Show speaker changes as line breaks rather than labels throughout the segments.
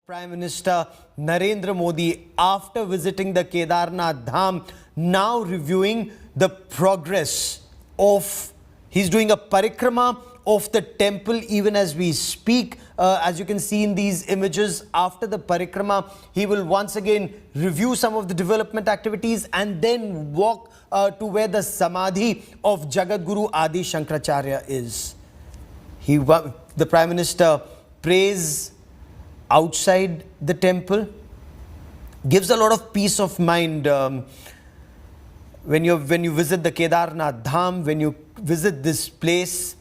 Prime Minister Narendra Modi, after visiting the Kedarnath Dham, now reviewing the progress of, he's doing a parikrama of the temple even as we speak. As you can see in these images, after the parikrama, he will once again review some of the development activities and then walk to where the Samadhi of Jagadguru Adi Shankaracharya is. The Prime Minister prays outside the temple, gives a lot of peace of mind when you visit the Kedarnath Dham, when you visit this place,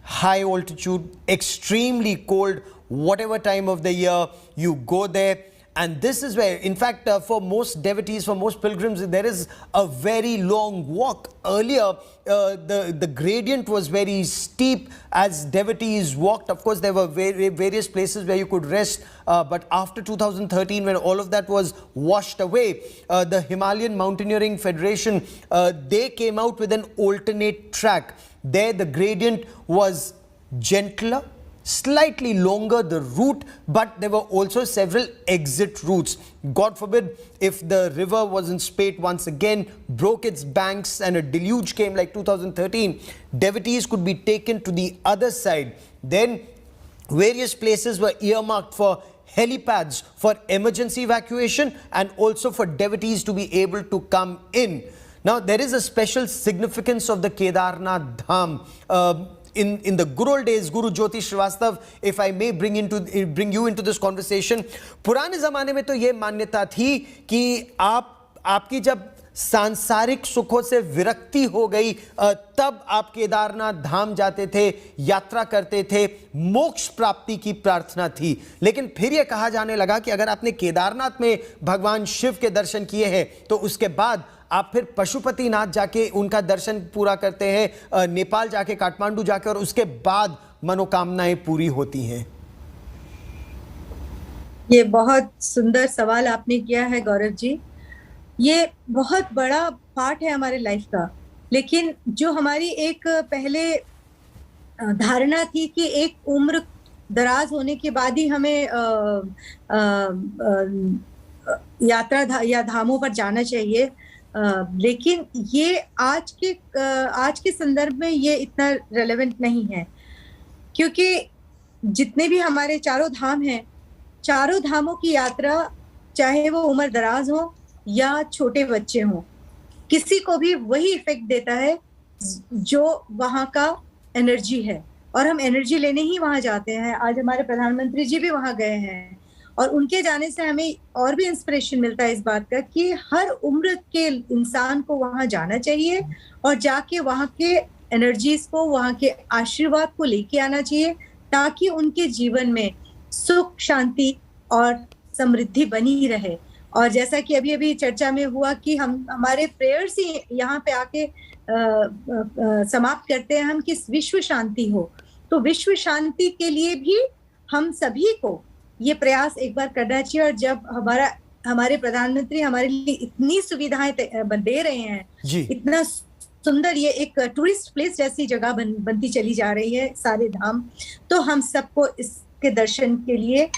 high altitude, extremely cold, whatever time of the year you go there. And this is where, in fact, for most devotees, for most pilgrims, there is a very long walk. Earlier, the gradient was very steep as devotees walked. Of course, there were various places where you could rest. But after 2013, when all of that was washed away, the Himalayan Mountaineering Federation, they came out with an alternate track. There, the gradient was gentler, slightly longer the route, but there were also several exit routes. God forbid if the river was in spate once again, broke its banks and a deluge came like 2013, devotees could be taken to the other side. Then various places were earmarked for helipads for emergency evacuation and also for devotees to be able to come in. Now there is a special significance of the Kedarnath Dham. In the good old days, Guru Jyoti Srivastav, if I may bring you into this conversation, पुराने ज़माने में तो ये मान्यता थी कि आपकी जब सांसारिक सुखों से विरक्ति हो गई तब आप केदारनाथ धाम जाते थे, यात्रा करते थे, मोक्ष प्राप्ति की प्रार्थना थी। लेकिन फिर यह कहा जाने लगा कि अगर आपने केदारनाथ में भगवान शिव के दर्शन किए हैं तो उसके बाद आप फिर पशुपतिनाथ जाके उनका दर्शन पूरा करते हैं, नेपाल जाके, काठमांडू जाके, और उसके बाद मनोकामनाएं पूरी होती हैं।
ये बहुत सुंदर सवाल आपने किया है गौरव जी। ये बहुत बड़ा पार्ट है हमारे लाइफ का, लेकिन जो हमारी एक पहले धारणा थी कि एक उम्र दराज होने के बाद ही हमें यात्रा या धामों पर जाना चाहिए, लेकिन ये आज के संदर्भ में ये इतना रेलेवेंट नहीं है, क्योंकि जितने भी हमारे चारों धाम हैं, चारों धामों की यात्रा, चाहे वो उम्र दराज हो या छोटे बच्चे हों, किसी को भी वही इफेक्ट देता है जो वहाँ का एनर्जी है, और हम एनर्जी लेने ही वहाँ जाते हैं। आज हमारे प्रधानमंत्री जी भी वहाँ गए हैं और उनके जाने से हमें और भी इंस्पिरेशन मिलता है इस बात का कि हर उम्र के इंसान को वहाँ जाना चाहिए और जाके वहाँ के एनर्जीज को, वहाँ के आशीर्वाद को लेके आना चाहिए, ताकि उनके जीवन में सुख, शांति और समृद्धि बनी रहे। और जैसा कि अभी अभी चर्चा में हुआ कि हमारे प्रेयर्स ही यहाँ पे आके समाप्त करते हैं हम कि विश्व शांति हो। तो विश्व शांति के लिए भी हम सभी को ये प्रयास एक बार करना चाहिए। और जब हमारे प्रधानमंत्री हमारे लिए इतनी सुविधाएं दे रहे हैं, इतना सुंदर ये एक टूरिस्ट प्लेस जैसी जगह बनती चली जा रही है सारे धाम, तो हम सबको इसके दर्शन के लिए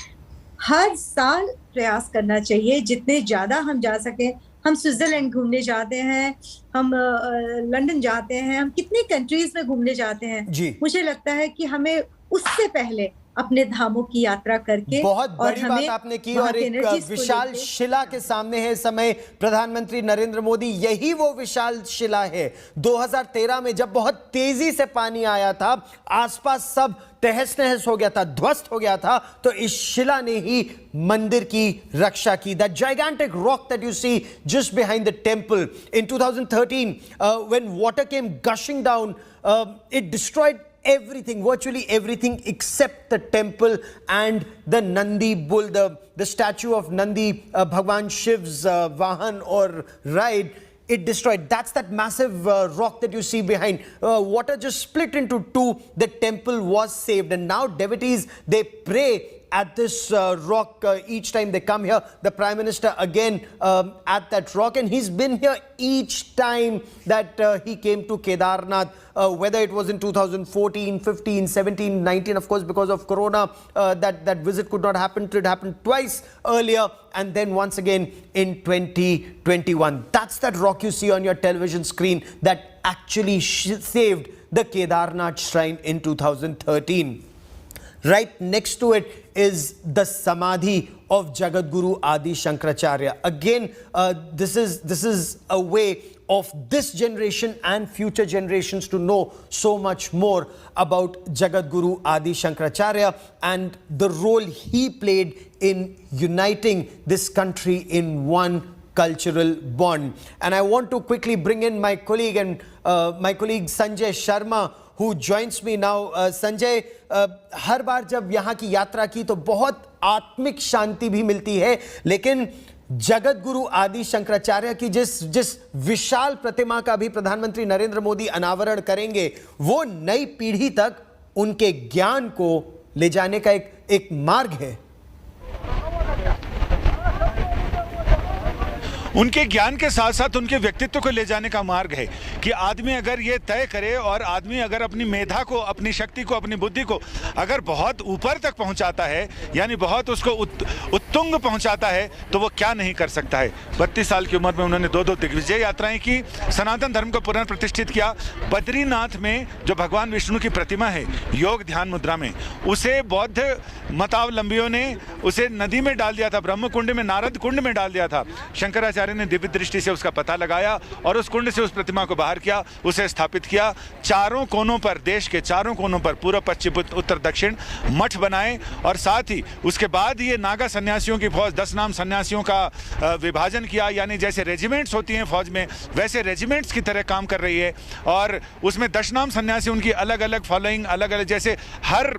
हर साल प्रयास करना चाहिए, जितने ज्यादा हम जा सकें। हम स्विट्जरलैंड घूमने जाते हैं, हम लंदन जाते हैं, हम कितनी कंट्रीज में घूमने जाते हैं। मुझे लगता है कि हमें उससे पहले अपने धामों की यात्रा करके,
बहुत बड़ी बात आपने की, और एक विशाल शिला के सामने है इस समय प्रधानमंत्री नरेंद्र मोदी। यही वो विशाल शिला है। 2013 में जब बहुत तेजी से पानी आया था, आसपास सब तहस नहस हो गया था, ध्वस्त हो गया था, तो इस शिला ने ही मंदिर की रक्षा की। That gigantic rock that you see just behind the temple in 2013, when water came gushing down, it destroyed everything, virtually everything except the temple and the Nandi bull, the statue of Nandi, Bhagwan Shiv's Vahan or ride. It destroyed. That's that massive rock that you see behind. Water just split into two. The temple was saved, and now devotees, they pray at this rock each time they come here. The Prime Minister again at that rock, and he's been here each time that he came to Kedarnath, whether it was in 2014, 15, 17, 19, of course, because of Corona, that visit could not happen. It happened twice earlier, and then once again in 2021. That's that rock you see on your television screen that actually saved the Kedarnath shrine in 2013. Right next to it is the Samadhi of Jagadguru Adi Shankaracharya. Again, this is a way of this generation and future generations to know so much more about Jagadguru Adi Shankaracharya and the role he played in uniting this country in one cultural bond. And I want to quickly bring in my colleague Sanjay Sharma, who joins me now. Sanjay, हर बार जब यहाँ की यात्रा की तो बहुत आत्मिक शांति भी मिलती है, लेकिन जगत गुरु आदि शंकराचार्य की जिस विशाल प्रतिमा का भी प्रधानमंत्री नरेंद्र मोदी अनावरण करेंगे, वो नई पीढ़ी तक उनके ज्ञान को ले जाने का एक मार्ग है।
उनके ज्ञान के साथ साथ उनके व्यक्तित्व को ले जाने का मार्ग है कि आदमी अगर ये तय करे और आदमी अगर अपनी मेधा को, अपनी शक्ति को, अपनी बुद्धि को अगर बहुत ऊपर तक पहुंचाता है, यानी बहुत उसको उत्तुंग पहुंचाता है, तो वो क्या नहीं कर सकता है। 32 साल की उम्र में उन्होंने 2 दिग्विजय यात्राएं की, सनातन धर्म को पुनर्प्रतिष्ठित किया। बद्रीनाथ में जो भगवान विष्णु की प्रतिमा है योग ध्यान मुद्रा में, उसे बौद्ध मतावलंबियों ने उसे नदी में डाल दिया था, ब्रह्म कुंड में, नारद कुंड में डाल दिया था। शंकराचार्य ने दिव्य दृष्टि से उसका पता लगाया और उस कुंड से उस प्रतिमा को बाहर किया, उसे स्थापित किया। चारों कोनों पर, देश के चारों कोनों पर, पूर्व, पश्चिम, उत्तर, दक्षिण मठ बनाए और साथ ही उसके बाद ये नागा सन्यासियों की फौज, 10 नाम सन्यासियों का विभाजन किया, यानी जैसे रेजिमेंट्स होती हैं फौज में, वैसे रेजिमेंट्स की तरह काम कर रही है। और उसमें 10 नाम सन्यासी, उनकी अलग अलग फॉलोइंग, अलग अलग, जैसे हर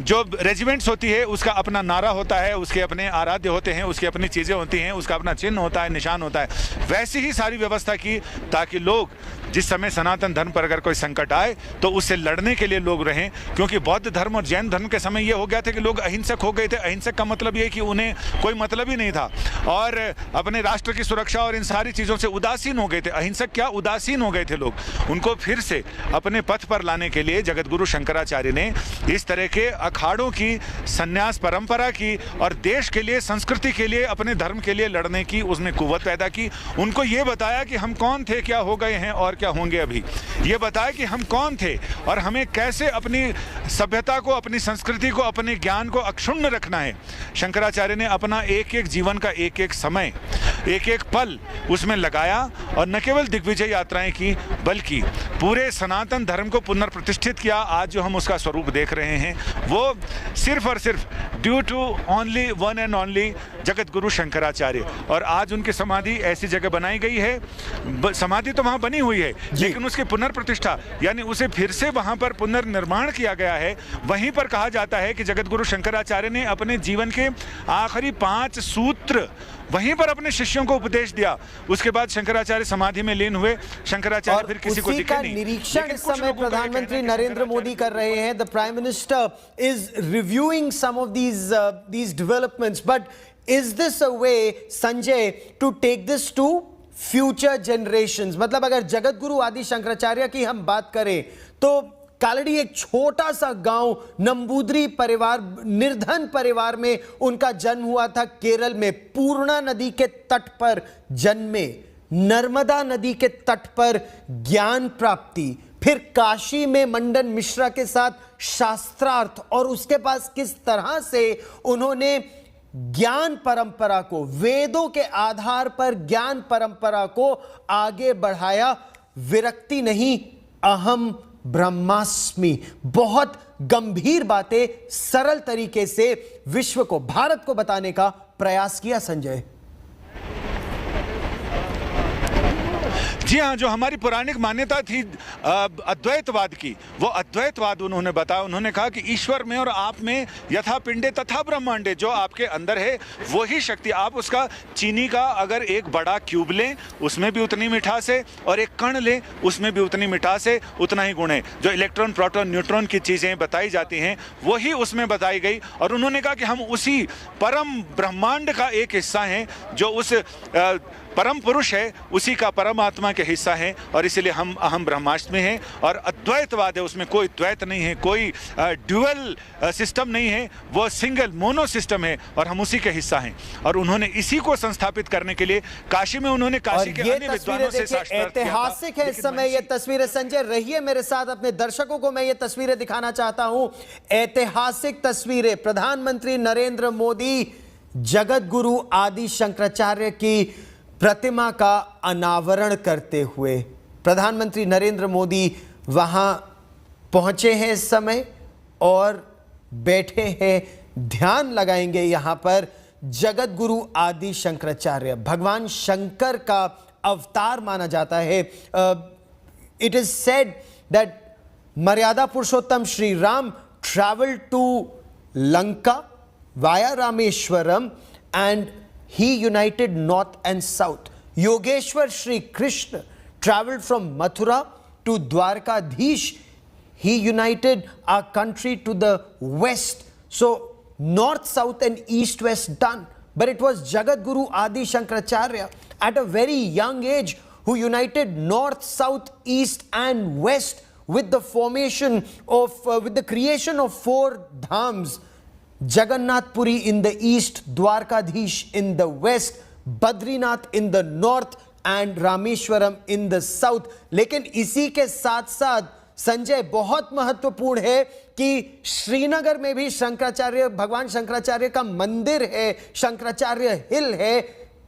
जो रेजिमेंट्स होती है उसका अपना नारा होता है, उसके अपने आराध्य होते हैं, उसकी अपनी चीज़ें होती हैं, उसका अपना चिन्ह होता है, निशान होता है। वैसी ही सारी व्यवस्था की ताकि लोग जिस समय सनातन धर्म पर अगर कोई संकट आए तो उससे लड़ने के लिए लोग रहें, क्योंकि बौद्ध धर्म और जैन धर्म के समय यह हो गया था कि लोग अहिंसक हो गए थे। अहिंसक का मतलब यह कि उन्हें कोई मतलब ही नहीं था और अपने राष्ट्र की सुरक्षा और इन सारी चीज़ों से उदासीन हो गए थे। अहिंसक क्या, उदासीन हो गए थे लोग। उनको फिर से अपने पथ पर लाने के लिए जगतगुरु शंकराचार्य ने इस तरह के अखाड़ों की, संन्यास परंपरा की और देश के लिए, संस्कृति के लिए, अपने धर्म के लिए लड़ने की उसने कुव्वत पैदा की। उनको ये बताया कि हम कौन थे, क्या हो गए हैं और क्या होंगे अभी। ये बताया कि हम कौन थे और हमें कैसे अपनी सभ्यता को, अपनी संस्कृति को, अपने ज्ञान को अक्षुण्ण रखना है। शंकराचार्य ने अपना एक एक जीवन का एक एक समय, एक एक पल उसमें लगाया और न केवल दिग्विजय यात्राएं की बल्कि पूरे सनातन धर्म को पुनर्प्रतिष्ठित किया। आज जो हम उसका स्वरूप देख रहे हैं वो सिर्फ और सिर्फ due to only one and only Jagat Guru Shankaracharya. और आज उनकी समाधि ऐसी जगह बनाई गई है, समाधि तो वहां बनी हुई है लेकिन उसकी पुनर्प्रतिष्ठा यानी उसे फिर से वहां पर पुनर्निर्माण किया गया है। वहीं पर कहा जाता है कि जगत गुरु शंकराचार्य ने अपने जीवन के आखिरी 5 सूत्र वहीं पर अपने शिष्यों को उपदेश दिया। उसके बाद शंकराचार्य समाधि में लीन हुए। शंकराचार्य फिर किसी को दिखे नहीं।
निरीक्षण इस समय प्रधानमंत्री नरेंद्र मोदी कर रहे हैं। The prime minister is reviewing some of these developments, but is this a way, Sanjay, to take this to future generations? मतलब अगर जगत गुरु आदि शंकराचार्य की हम बात करें तो कालड़ी एक छोटा सा गांव, नंबूदरी परिवार, निर्धन परिवार में उनका जन्म हुआ था। केरल में पूर्णा नदी के तट पर जन्मे, नर्मदा नदी के तट पर ज्ञान प्राप्ति, फिर काशी में मंडन मिश्रा के साथ शास्त्रार्थ, और उसके पास किस तरह से उन्होंने ज्ञान परंपरा को, वेदों के आधार पर ज्ञान परंपरा को आगे बढ़ाया। विरक्ति नहीं, अहम ब्रह्मास्मि। बहुत गंभीर बातें सरल तरीके से विश्व को, भारत को बताने का प्रयास किया संजय।
जी हाँ, जो हमारी पौराणिक मान्यता थी अद्वैतवाद की, वो अद्वैतवाद उन्होंने बताया। उन्होंने कहा कि ईश्वर में और आप में यथा पिंडे तथा ब्रह्मांडे, जो आपके अंदर है वही शक्ति। आप उसका चीनी का अगर एक बड़ा क्यूब लें उसमें भी उतनी मिठास है, और एक कण लें उसमें भी उतनी मिठास है, उतना ही गुण है। जो इलेक्ट्रॉन प्रोटॉन न्यूट्रॉन की चीज़ें बताई जाती हैं वही उसमें बताई गई। और उन्होंने कहा कि हम उसी परम ब्रह्मांड का एक हिस्सा हैं, जो उस परम पुरुष है उसी का परमात्मा के हिस्सा है, और इसलिए हम अहम ब्रह्मास्मि हैं। और अद्वैतवाद है, उसमें कोई द्वैत नहीं है, कोई ड्यूअल सिस्टम नहीं है, वो सिंगल मोनो सिस्टम है, और हम उसी के हिस्सा हैं। और उन्होंने इसी को संस्थापित करने के लिए काशी में उन्होंने काशी के अन्य विद्वानों से साक्षात्कार किया था।
ऐतिहासिक है इस समय ये तस्वीरें। संजय रहिए मेरे साथ, अपने दर्शकों को मैं ये तस्वीरें दिखाना चाहता हूं। ऐतिहासिक तस्वीरें, प्रधानमंत्री नरेंद्र मोदी जगत गुरु आदि शंकराचार्य की प्रतिमा का अनावरण करते हुए, प्रधानमंत्री नरेंद्र मोदी वहां पहुंचे हैं इस समय और बैठे हैं, ध्यान लगाएंगे यहां पर। जगत गुरु आदि शंकराचार्य भगवान शंकर का अवतार माना जाता है। It is said that Maryada Purushottam Shri Ram travelled to Lanka via Rameshwaram and he united north and south. Yogeshwar Shri Krishna traveled from Mathura to Dwarkadhish. He united our country to the west. So north, south and east, west done. But it was Jagat Guru Adi Shankaracharya at a very young age who united north, south, east and west with the formation of, with the creation of 4 dhams. Jagannath Puri in the east, Dwarkadhish in the west, Badrinath in the north and Rameshwaram in the south. लेकिन इसी के साथ साथ संजय बहुत महत्वपूर्ण है कि श्रीनगर में भी शंकराचार्य, भगवान शंकराचार्य का मंदिर है, शंकराचार्य हिल है।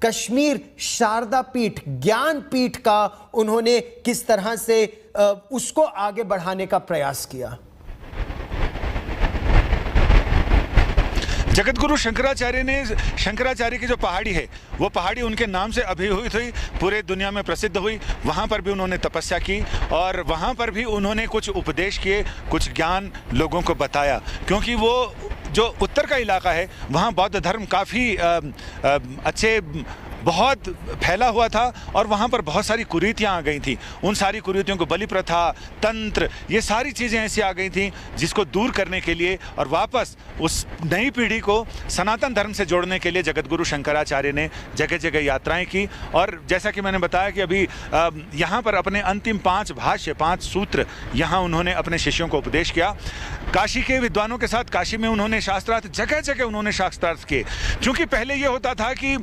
कश्मीर शारदा पीठ, ज्ञान पीठ का उन्होंने किस तरह से उसको आगे बढ़ाने का प्रयास किया।
जगत गुरु शंकराचार्य ने, शंकराचार्य की जो पहाड़ी है वो पहाड़ी उनके नाम से अभिभूत हुई, पूरे दुनिया में प्रसिद्ध हुई। वहाँ पर भी उन्होंने तपस्या की और वहाँ पर भी उन्होंने कुछ उपदेश किए, कुछ ज्ञान लोगों को बताया। क्योंकि वो जो उत्तर का इलाका है वहाँ बौद्ध धर्म काफ़ी अच्छे, बहुत फैला हुआ था और वहाँ पर बहुत सारी कुरीतियाँ आ गई थी। उन सारी कुरीतियों को, बलि प्रथा, तंत्र, ये सारी चीज़ें ऐसी आ गई थी जिसको दूर करने के लिए और वापस उस नई पीढ़ी को सनातन धर्म से जोड़ने के लिए जगत गुरु शंकराचार्य ने जगह जगह यात्राएं की। और जैसा कि मैंने बताया कि अभी यहाँ पर अपने अंतिम 5 भाष्य, 5 सूत्र यहाँ उन्होंने अपने शिष्यों को उपदेश किया। काशी के विद्वानों के साथ काशी में उन्होंने शास्त्रार्थ, जगह जगह उन्होंने शास्त्रार्थ किए। क्योंकि पहले ये होता था कि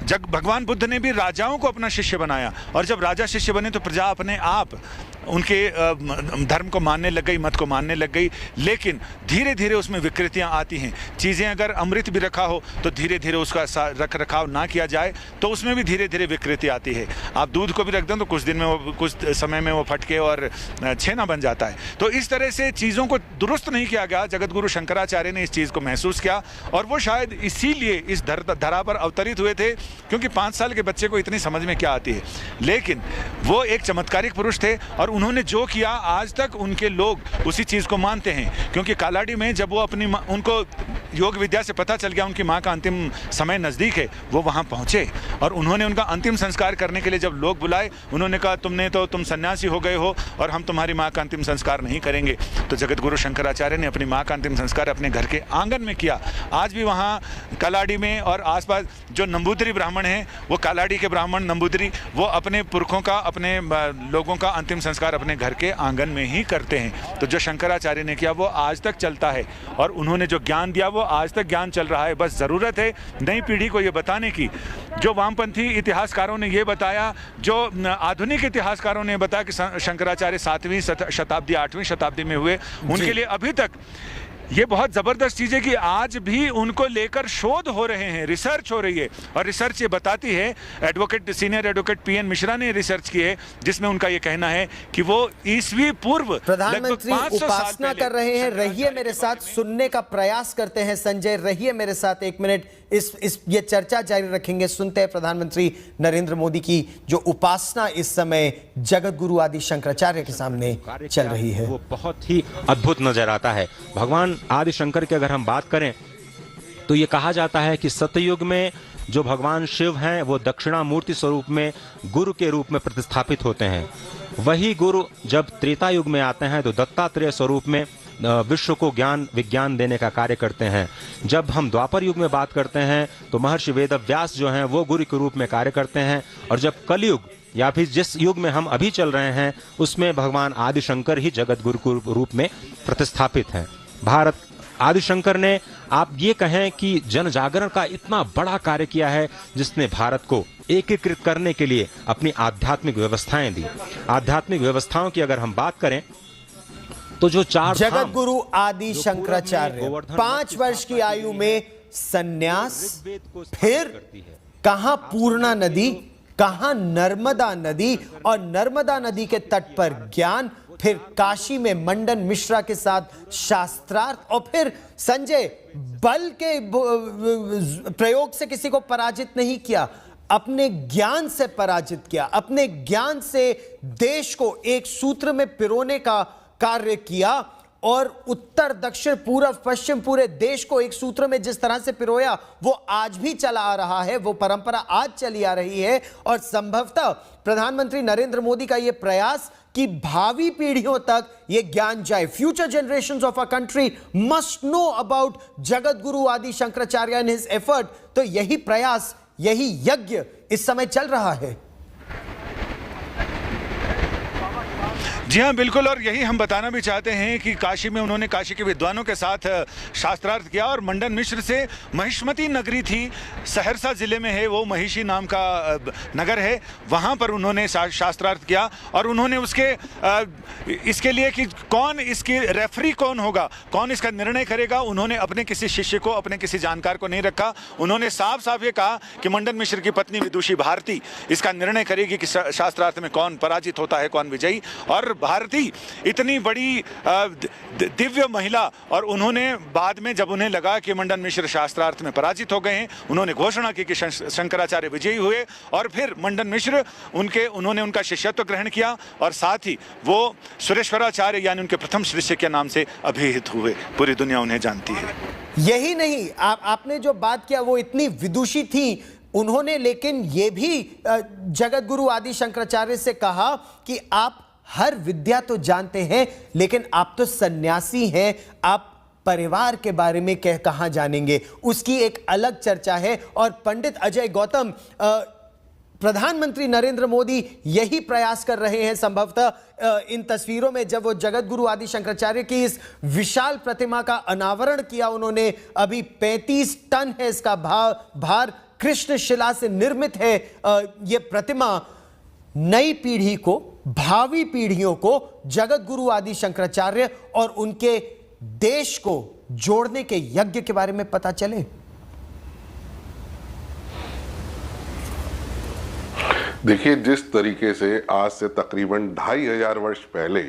भगवान बुद्ध ने भी राजाओं को अपना शिष्य बनाया, और जब राजा शिष्य बने तो प्रजा अपने आप उनके धर्म को मानने लग गई, मत को मानने लग गई। लेकिन धीरे धीरे उसमें विकृतियां आती हैं। चीज़ें अगर अमृत भी रखा हो तो धीरे धीरे उसका रख रखाव ना किया जाए तो उसमें भी धीरे धीरे विकृति आती है। आप दूध को भी रख दें तो कुछ दिन में वो, कुछ समय में वो फटके और छेना बन जाता है। तो इस तरह से चीज़ों को दुरुस्त नहीं किया गया। जगत गुरु शंकराचार्य ने इस चीज़ को महसूस किया और वो शायद इसीलिए इस धरा पर अवतरित हुए थे, क्योंकि 5 साल के बच्चे को इतनी समझ में क्या आती है। लेकिन वो एक चमत्कारिक पुरुष थे और उन्होंने जो किया आज तक उनके लोग उसी चीज़ को मानते हैं। क्योंकि कालाडी में जब वो अपनी उनको योग विद्या से पता चल गया उनकी माँ का अंतिम समय नज़दीक है, वो वहाँ पहुँचे और उन्होंने उनका अंतिम संस्कार करने के लिए जब लोग बुलाए, उन्होंने कहा तुम सन्यासी हो गए हो और हम तुम्हारी माँ का अंतिम संस्कार नहीं करेंगे। तो जगत गुरु शंकराचार्य ने अपनी माँ का अंतिम संस्कार अपने घर के आंगन में किया। आज भी वहाँ कालाडी में और आसपास जो नंबूदरी ब्राह्मण हैं, वो कालाडी के ब्राह्मण नंबूदरी, वो अपने पुरखों का, अपने लोगों का अंतिम संस्कार अपने घर के आंगन में ही करते हैं। तो जो शंकराचार्य ने किया वो आज तक चलता है और उन्होंने जो ज्ञान दिया वो आज तक ज्ञान चल रहा है। बस ज़रूरत है नई पीढ़ी को ये बताने की। जो वामपंथी इतिहासकारों ने ये बताया, जो आधुनिक इतिहासकारों ने बताया कि शंकराचार्य 7वीं शताब्दी 8वीं शताब्दी में हुए, उनके लिए अभी तक ये बहुत ज़बरदस्त चीज़ है कि आज भी उनको लेकर शोध हो रहे हैं, रिसर्च हो रही है। और रिसर्च ये बताती है, सीनियर एडवोकेट पीएन मिश्रा ने रिसर्च की है, जिसमें उनका ये कहना है कि वो ईस्वी पूर्व
प्रधानमंत्री उपासना कर रहे हैं। रहिए मेरे साथ, सुनने का प्रयास करते हैं संजय, रहिए मेरे साथ 1 मिनट। इस ये चर्चा जारी रखेंगे। सुनते हैं प्रधानमंत्री नरेंद्र मोदी की जो उपासना इस समय जगत गुरु आदि शंकराचार्य के सामने चल रही है,
वो बहुत ही अद्भुत नजर आता है। भगवान आदि शंकर की अगर हम बात करें तो ये कहा जाता है कि सतयुग में जो भगवान शिव हैं वो दक्षिणामूर्ति स्वरूप में गुरु के रूप में प्रतिस्थापित होते हैं। वही गुरु जब त्रेता युग में आते हैं तो दत्तात्रेय स्वरूप में विश्व को ज्ञान विज्ञान देने का कार्य करते हैं। जब हम द्वापर युग में बात करते हैं तो महर्षि वेदव्यास जो हैं वो गुरु के रूप में कार्य करते हैं। और जब कलयुग या फिर जिस युग में हम अभी चल रहे हैं उसमें भगवान आदि शंकर ही जगत गुरु के रूप में प्रतिस्थापित हैं। भारत आदि शंकर ने आप ये कहें कि जन जागरण का इतना बड़ा कार्य किया है जिसने भारत को एकीकृत करने के लिए अपनी आध्यात्मिक व्यवस्थाएं दी। आध्यात्मिक व्यवस्थाओं की अगर हम बात करें तो जो चार
जगत गुरु आदि शंकराचार्य 5 वर्ष की आयु में सन्यास, फिर कहां पूर्णा नदी, कहां नर्मदा नदी, और नर्मदा नदी के तट पर ज्ञान, फिर काशी में मंडन मिश्रा के साथ शास्त्रार्थ, और फिर संजय बल के प्रयोग से किसी को पराजित नहीं किया, अपने ज्ञान से पराजित किया। अपने ज्ञान से देश को एक सूत्र में पिरोने का कार्य किया और उत्तर दक्षिण पूर्व पश्चिम पूरे देश को एक सूत्र में जिस तरह से पिरोया वो आज भी चला आ रहा है, वो परंपरा आज चली आ रही है। और संभवतः प्रधानमंत्री नरेंद्र मोदी का यह प्रयास कि भावी पीढ़ियों तक यह ज्ञान जाए, future generations of our country must know about Jagat Guru आदि शंकराचार्य एंड हिज एफर्ट, तो यही प्रयास, यही यज्ञ इस समय चल रहा है।
जी हाँ, बिल्कुल। और यही हम बताना भी चाहते हैं कि काशी में उन्होंने काशी के विद्वानों के साथ शास्त्रार्थ किया। और मंडन मिश्र से महिष्मती नगरी थी, सहरसा जिले में है वो, महिषी नाम का नगर है, वहाँ पर उन्होंने शास्त्रार्थ किया। और उन्होंने इसके लिए कि कौन इसकी रेफरी कौन होगा, कौन इसका निर्णय करेगा, उन्होंने अपने किसी शिष्य को, अपने किसी जानकार को नहीं रखा। उन्होंने साफ साफ ये कहा कि मंडन मिश्र की पत्नी विदुषी भारती इसका निर्णय करेगी कि शास्त्रार्थ में कौन पराजित होता है, कौन विजयी। और भारती इतनी बड़ी दिव्य महिला, और उन्होंने बाद में जब उन्हें लगा कि मंडन मिश्र शास्त्रार्थ में पराजित हो गए हैं, उन्होंने घोषणा की कि शंकराचार्य विजयी हुए। और फिर मंडन मिश्र उन्होंने उनका शिष्यत्व ग्रहण किया और साथ ही वो सुरेश्वराचार्य यानी उनके प्रथम शिष्य के नाम से अभिहित हुए। पूरी दुनिया उन्हें जानती है।
यही नहीं, आपने जो बात किया वो इतनी विदुषी थी उन्होंने, लेकिन ये भी जगत गुरु आदि शंकराचार्य से कहा कि आप हर विद्या तो जानते हैं लेकिन आप तो सन्यासी हैं, आप परिवार के बारे में कहां जानेंगे, उसकी एक अलग चर्चा है। और पंडित अजय गौतम, प्रधानमंत्री नरेंद्र मोदी यही प्रयास कर रहे हैं संभवतः इन तस्वीरों में, जब वो जगत गुरु आदि शंकराचार्य की इस विशाल प्रतिमा का अनावरण किया उन्होंने। अभी 35 टन है इसका भार, कृष्ण शिला से निर्मित है ये प्रतिमा। नई पीढ़ी को, भावी पीढ़ियों को जगत गुरु आदि शंकराचार्य और उनके देश को जोड़ने के यज्ञ के बारे में पता चले।
देखिए, जिस तरीके से आज से तकरीबन 2500 वर्ष पहले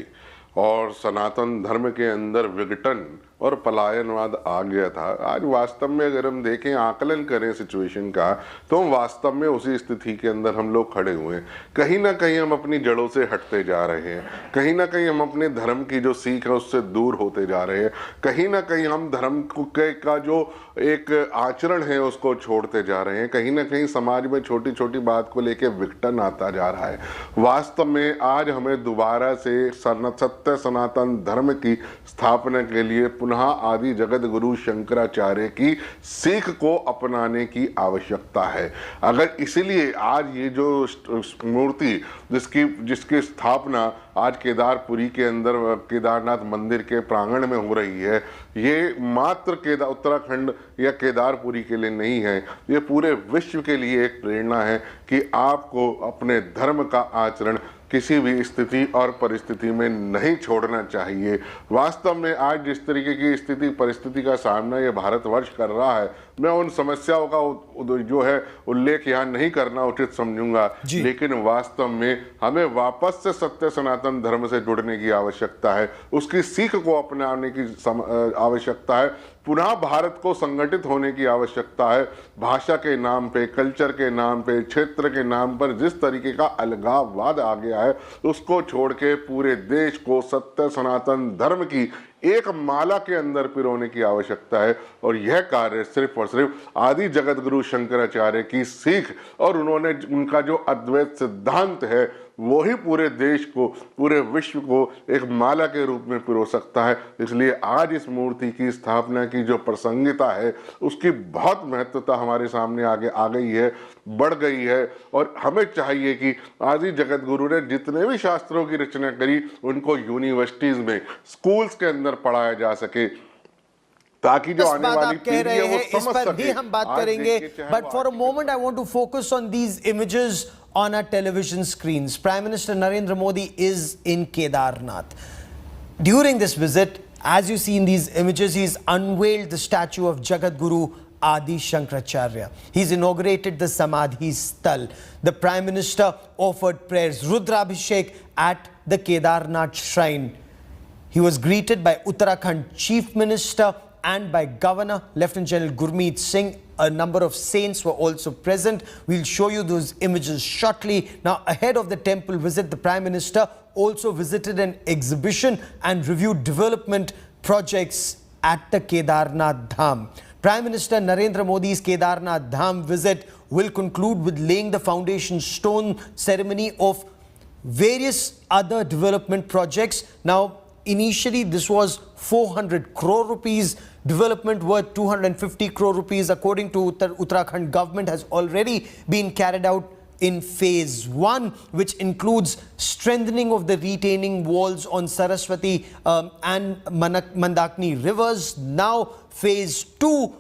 और सनातन धर्म के अंदर विघटन और पलायनवाद आ गया था, आज वास्तव में अगर हम देखें, आकलन करें सिचुएशन का, तो हम वास्तव में उसी स्थिति के अंदर हम लोग खड़े हुए हैं। कहीं ना कहीं हम अपनी जड़ों से हटते जा रहे हैं, कहीं ना कहीं हम अपने धर्म की जो सीख है उससे दूर होते जा रहे हैं, कहीं ना कहीं हम धर्म का जो एक आचरण है उसको छोड़ते जा रहे हैं, कहीं ना कहीं समाज में छोटी छोटी बात को लेकर विघटन आता जा रहा है। वास्तव में आज हमें दोबारा से सत्य सनातन धर्म की स्थापना के लिए पुनः आदि जगत गुरु शंकराचार्य की सीख को अपनाने की आवश्यकता है। अगर इसीलिए आज ये जो मूर्ति जिसकी स्थापना आज केदारपुरी के अंदर केदारनाथ मंदिर के प्रांगण में हो रही है, ये मात्र उत्तराखंड या केदारपुरी के लिए नहीं है, ये पूरे विश्व के लिए एक प्रेरणा है कि आपको अपने धर्म का आचरण किसी भी स्थिति और परिस्थिति में नहीं छोड़ना चाहिए। वास्तव में आज जिस तरीके की स्थिति परिस्थिति का सामना ये भारतवर्ष कर रहा है, मैं उन समस्याओं का जो है उल्लेख यहाँ नहीं करना उचित समझूंगा, लेकिन वास्तव में हमें वापस से सत्य सनातन धर्म से जुड़ने की आवश्यकता है, उसकी सीख को अपनाने की आवश्यकता है, पुनः भारत को संगठित होने की आवश्यकता है। भाषा के नाम पे, कल्चर के नाम पे, क्षेत्र के नाम पर जिस तरीके का अलगाववाद आ गया है, उसको छोड़ के पूरे देश को सत्य सनातन धर्म की एक माला के अंदर पिरोने की आवश्यकता है। और यह कार्य सिर्फ और सिर्फ आदि जगत गुरु शंकराचार्य की सीख और उन्होंने उनका जो अद्वैत सिद्धांत है वो ही पूरे देश को, पूरे विश्व को एक माला के रूप में पिरो सकता है। इसलिए आज इस मूर्ति की स्थापना की जो प्रसंगिता है उसकी बहुत महत्वता हमारे सामने आगे आ गई है, बढ़ गई है। और हमें चाहिए कि आदि जगत गुरु ने जितने भी शास्त्रों की रचना करी उनको यूनिवर्सिटीज में, स्कूल्स के अंदर पढ़ाया जा सके, ताकि जो आने वाली पीढ़ी है वो समझ सके।
हम बात करेंगे, but for a moment I want to focus on these images on our television screens. Prime Minister Narendra Modi is in Kedarnath. During this visit, as you see in these images, he's unveiled the statue of Jagat Guru Adi Shankaracharya. He's inaugurated the Samadhi Sthal. The Prime Minister offered prayers, Rudrabhishek at the Kedarnath shrine. He was greeted by Uttarakhand Chief Minister and by Governor Lieutenant General Gurmeet Singh. A number of saints were also present. We'll show you those images shortly. Now, ahead of the temple visit, the Prime Minister also visited an exhibition and reviewed development projects at the Kedarnath Dham. Prime Minister Narendra Modi's Kedarnath Dham visit will conclude with laying the foundation stone ceremony of various other development projects. Now, initially, this was 400 crore rupees. Development worth 250 crore rupees, according to Uttarakhand government, has already been carried out in phase 1, which includes strengthening of the retaining walls on Saraswati and Mandakini rivers. Now, phase 2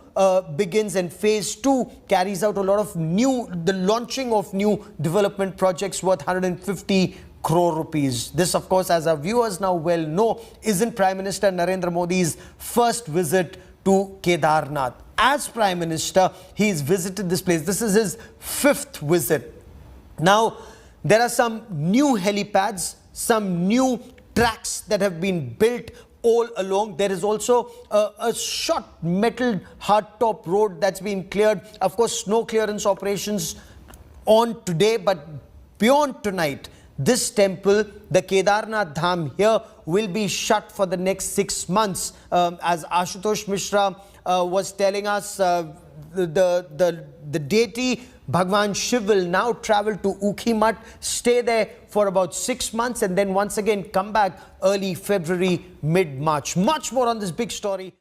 begins, and phase 2 carries out a lot of the launching of new development projects worth 150 crore rupees. This, of course, as our viewers now well know, isn't Prime Minister Narendra Modi's first visit to Kedarnath. As Prime Minister, he's visited this place. This is his 5th visit. Now, there are some new helipads, some new tracks that have been built all along. There is also a short metal hardtop road that's been cleared. Of course, snow clearance operations on today, but beyond tonight, this temple, the Kedarnath Dham here, will be shut for the next 6 months. As Ashutosh Mishra was telling us, the deity Bhagwan Shiv will now travel to Ukhimat, stay there for about 6 months, and then once again come back early February, mid-March. Much more on this big story.